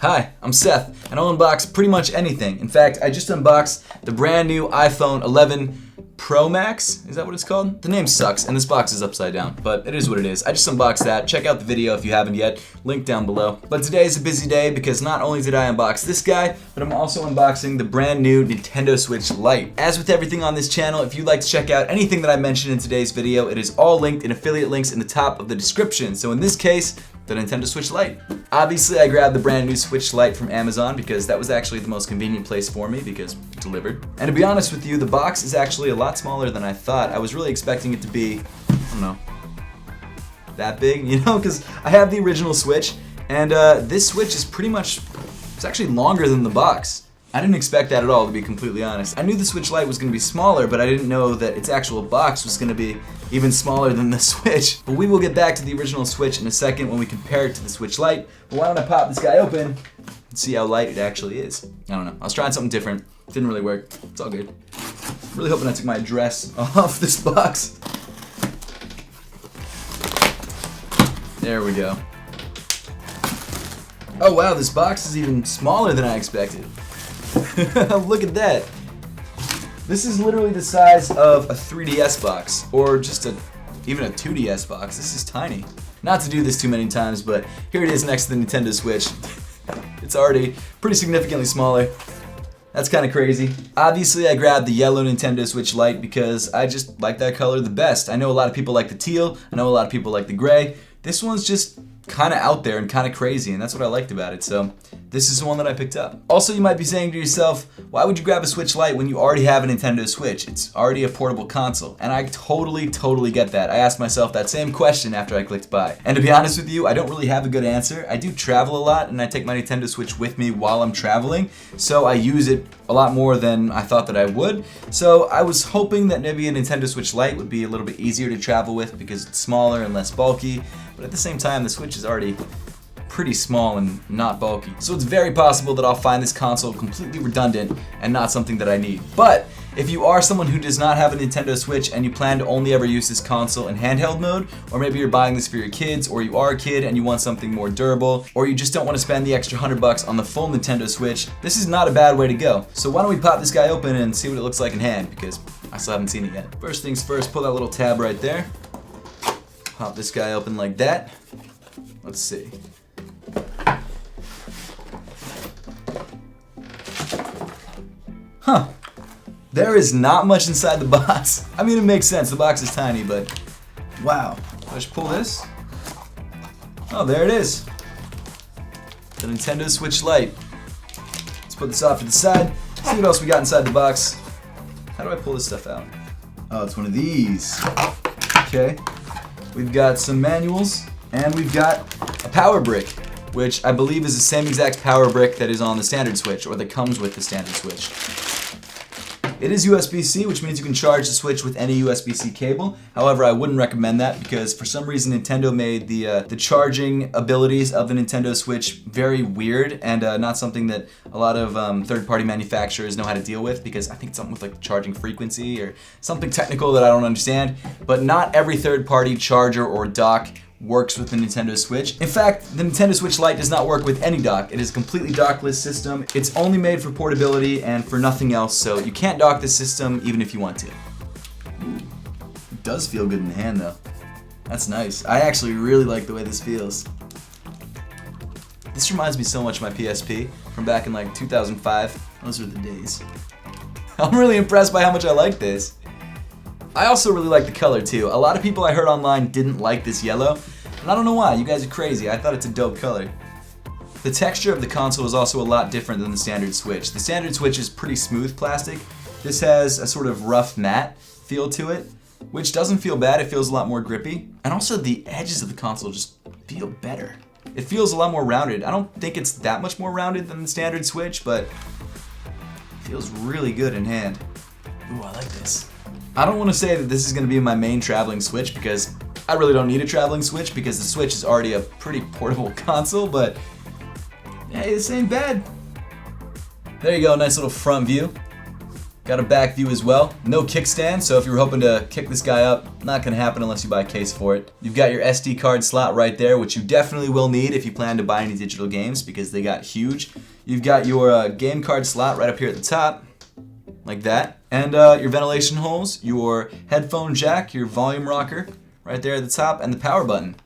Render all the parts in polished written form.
Hi, I'm Seth, and I'll unbox pretty much anything. In fact, I just unboxed the brand new iPhone 11 Pro Max. Is that what it's called? The name sucks, and this box is upside down, but it is what it is. I just unboxed that. Check out the video if you haven't yet. Link down below. But today is a busy day because not only did I unbox this guy, but I'm also unboxing the brand new Nintendo Switch Lite. As with everything on this channel, if you'd like to check out anything that I mentioned in today's video, it is all linked in affiliate links in the top of the description. So in this case, the Nintendo Switch Lite. Obviously, I grabbed the brand new Switch Lite from Amazon because that was actually the most convenient place for me because it delivered. And to be honest with you, the box is actually a lot smaller than I thought. I was really expecting it to be, I don't know, that big, you know, because I have the original Switch, and this Switch is pretty much, it's actually longer than the box. I didn't expect that at all, to be completely honest. I knew the Switch Lite was going to be smaller, but I didn't know that its actual box was going to be even smaller than the Switch. But we will get back to the original Switch in a second when we compare it to the Switch Lite. But why don't I pop this guy open and see how light it actually is. I don't know. I was trying something different. Didn't really work. It's all good. Really hoping I took my address off this box. There we go. Oh wow, this box is even smaller than I expected. Look at that. This is literally the size of a 3DS box, or just even a 2DS box. This is tiny. Not to do this too many times, but here it is next to the Nintendo Switch. It's already pretty significantly smaller. That's kind of crazy. Obviously, I grabbed the yellow Nintendo Switch Lite because I just like that color the best. I know a lot of people like the teal. I know a lot of people like the gray. This one's just kind of out there and kind of crazy, and that's what I liked about it, so this is the one that I picked up. Also, you might be saying to yourself, why would you grab a Switch Lite when you already have a Nintendo Switch? It's already a portable console, and I totally get that. I asked myself that same question after I clicked buy. And to be honest with you, I don't really have a good answer. I do travel a lot, and I take my Nintendo Switch with me while I'm traveling, so I use it a lot more than I thought that I would. So I was hoping that maybe a Nintendo Switch Lite would be a little bit easier to travel with because it's smaller and less bulky, but at the same time, the Switch is already pretty small and not bulky. So it's very possible that I'll find this console completely redundant and not something that I need. But if you are someone who does not have a Nintendo Switch and you plan to only ever use this console in handheld mode, or maybe you're buying this for your kids, or you are a kid and you want something more durable, or you just don't want to spend the extra $100 on the full Nintendo Switch, this is not a bad way to go. So why don't we pop this guy open and see what it looks like in hand, because I still haven't seen it yet. First things first, pull that little tab right there. Pop this guy open like that. Let's see. Huh. There is not much inside the box. I mean, it makes sense. The box is tiny, but wow. Let's pull this. Oh, there it is. The Nintendo Switch Lite. Let's put this off to the side. See what else we got inside the box. How do I pull this stuff out? Oh, it's one of these. Okay. We've got some manuals, and we've got a power brick, which I believe is the same exact power brick that is on the standard Switch, or that comes with the standard Switch. It is USB-C, which means you can charge the Switch with any USB-C cable. However, I wouldn't recommend that because for some reason Nintendo made the charging abilities of the Nintendo Switch very weird and not something that a lot of third-party manufacturers know how to deal with, because I think it's something with like charging frequency or something technical that I don't understand. But not every third-party charger or dock works with the Nintendo Switch. In fact, the Nintendo Switch Lite does not work with any dock. It is a completely dockless system. It's only made for portability and for nothing else, so you can't dock this system even if you want to. Ooh, it does feel good in the hand though. That's nice. I actually really like the way this feels. This reminds me so much of my PSP from back in like 2005. Those were the days. I'm really impressed by how much I like this. I also really like the color too. A lot of people I heard online didn't like this yellow, and I don't know why. You guys are crazy. I thought it's a dope color. The texture of the console is also a lot different than the standard Switch. The standard Switch is pretty smooth plastic. This has a sort of rough matte feel to it, which doesn't feel bad. It feels a lot more grippy. And also the edges of the console just feel better. It feels a lot more rounded. I don't think it's that much more rounded than the standard Switch, but it feels really good in hand. Ooh, I like this. I don't want to say that this is going to be my main traveling Switch because I really don't need a traveling Switch because the Switch is already a pretty portable console, but hey, this ain't bad. There you go, nice little front view. Got a back view as well. No kickstand, so if you're hoping to kick this guy up, not gonna happen unless you buy a case for it. You've got your SD card slot right there, which you definitely will need if you plan to buy any digital games because they got huge. You've got your game card slot right up here at the top, like that. And your ventilation holes, your headphone jack, your volume rocker right there at the top, and the power button.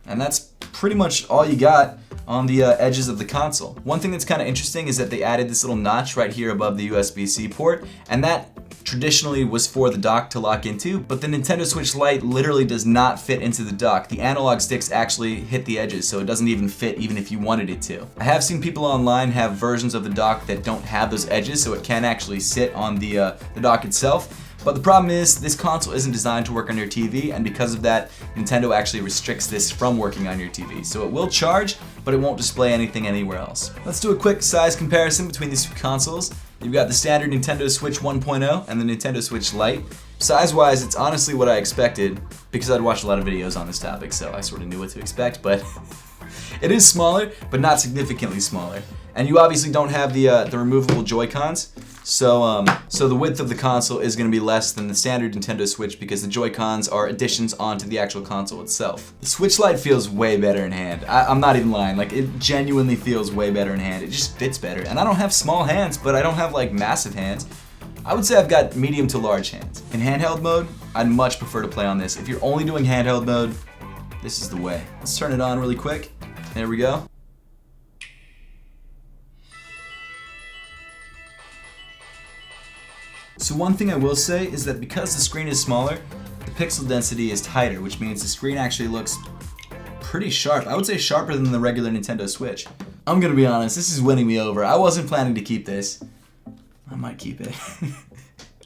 And that's pretty much all you got on the edges of the console. One thing that's kind of interesting is that they added this little notch right here above the USB-C port, and that traditionally was for the dock to lock into, but the Nintendo Switch Lite literally does not fit into the dock. The analog sticks actually hit the edges, so it doesn't even fit even if you wanted it to. I have seen people online have versions of the dock that don't have those edges, so it can actually sit on the dock itself. But the problem is, this console isn't designed to work on your TV, and because of that, Nintendo actually restricts this from working on your TV. So it will charge, but it won't display anything anywhere else. Let's do a quick size comparison between these two consoles. You've got the standard Nintendo Switch 1.0 and the Nintendo Switch Lite. Size-wise, it's honestly what I expected, because I'd watched a lot of videos on this topic, so I sort of knew what to expect, but it is smaller, but not significantly smaller. And you obviously don't have the removable Joy-Cons, so the width of the console is going to be less than the standard Nintendo Switch because the Joy-Cons are additions onto the actual console itself. The Switch Lite feels way better in hand. I'm not even lying, like it genuinely feels way better in hand. It just fits better. And I don't have small hands, but I don't have like massive hands. I would say I've got medium to large hands. In handheld mode, I'd much prefer to play on this. If you're only doing handheld mode, this is the way. Let's turn it on really quick. There we go. So one thing I will say is that because the screen is smaller, the pixel density is tighter, which means the screen actually looks pretty sharp. I would say sharper than the regular Nintendo Switch. I'm gonna be honest, this is winning me over. I wasn't planning to keep this. I might keep it.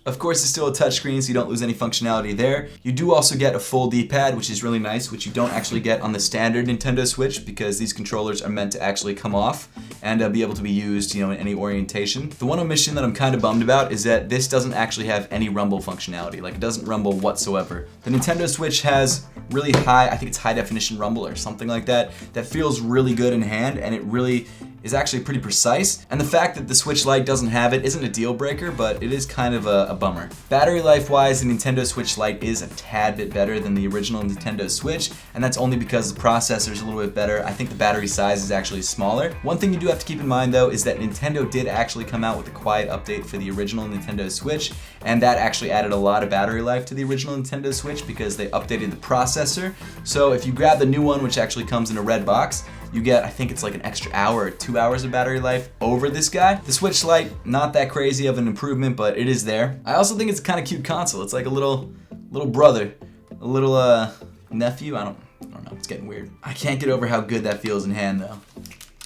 Of course, it's still a touchscreen, so you don't lose any functionality there. You do also get a full D-pad, which is really nice, which you don't actually get on the standard Nintendo Switch because these controllers are meant to actually come off and be able to be used, in any orientation. The one omission that I'm kind of bummed about is that this doesn't actually have any rumble functionality. Like, it doesn't rumble whatsoever. The Nintendo Switch has really high, I think it's high definition rumble or something like that, that feels really good in hand, and it really is actually pretty precise. And the fact that the Switch Lite doesn't have it isn't a deal breaker, but it is kind of a bummer. Battery life wise, the Nintendo Switch Lite is a tad bit better than the original Nintendo Switch, and that's only because the processor is a little bit better. I think the battery size is actually smaller. One thing you do have to keep in mind though is that Nintendo did actually come out with a quiet update for the original Nintendo Switch, and that actually added a lot of battery life to the original Nintendo Switch because they updated the processor. So if you grab the new one, which actually comes in a red box, you get, I think it's like an extra hour or 2 hours of battery life over this guy. The Switch Lite, not that crazy of an improvement, but it is there. I also think it's a kind of cute console. It's like a little brother, a little nephew. I don't know, it's getting weird. I can't get over how good that feels in hand though.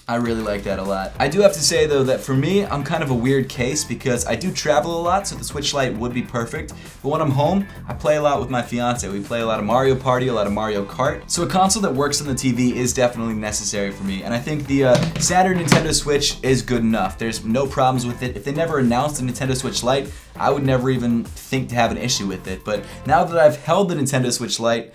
I really like that a lot. I do have to say though that for me, I'm kind of a weird case because I do travel a lot, so the Switch Lite would be perfect. But when I'm home, I play a lot with my fiance. We play a lot of Mario Party, a lot of Mario Kart. So a console that works on the TV is definitely necessary for me. And I think the standard Nintendo Switch is good enough. There's no problems with it. If they never announced the Nintendo Switch Lite, I would never even think to have an issue with it. But now that I've held the Nintendo Switch Lite,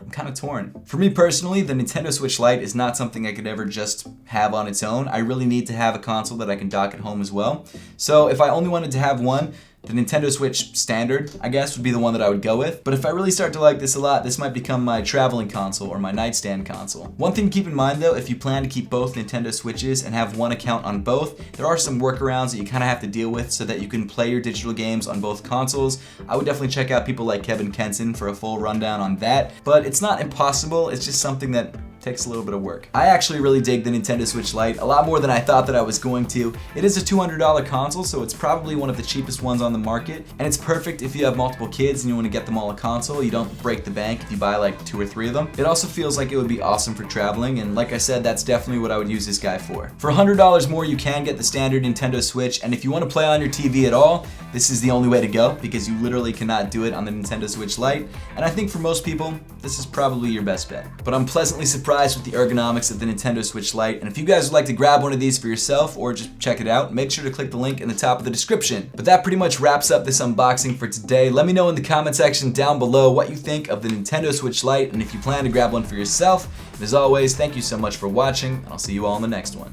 I'm kind of torn. For me personally, the Nintendo Switch Lite is not something I could ever just have on its own. I really need to have a console that I can dock at home as well. So if I only wanted to have one, the Nintendo Switch Standard, I guess, would be the one that I would go with. But if I really start to like this a lot, this might become my traveling console or my nightstand console. One thing to keep in mind though, if you plan to keep both Nintendo Switches and have one account on both, there are some workarounds that you kind of have to deal with so that you can play your digital games on both consoles. I would definitely check out people like Kevin Kenson for a full rundown on that. But it's not impossible, it's just something that takes a little bit of work. I actually really dig the Nintendo Switch Lite, a lot more than I thought that I was going to. It is a $200 console, so it's probably one of the cheapest ones on the market, and it's perfect if you have multiple kids and you want to get them all a console. You don't break the bank if you buy like 2 or 3 of them. It also feels like it would be awesome for traveling, and like I said, that's definitely what I would use this guy for. For $100 more, you can get the standard Nintendo Switch, and if you want to play on your TV at all, this is the only way to go because you literally cannot do it on the Nintendo Switch Lite, and I think for most people, this is probably your best bet. But I'm pleasantly surprised with the ergonomics of the Nintendo Switch Lite, and if you guys would like to grab one of these for yourself or just check it out, make sure to click the link in the top of the description. But that pretty much wraps up this unboxing for today. Let me know in the comment section down below what you think of the Nintendo Switch Lite and if you plan to grab one for yourself. And as always, thank you so much for watching, and I'll see you all in the next one.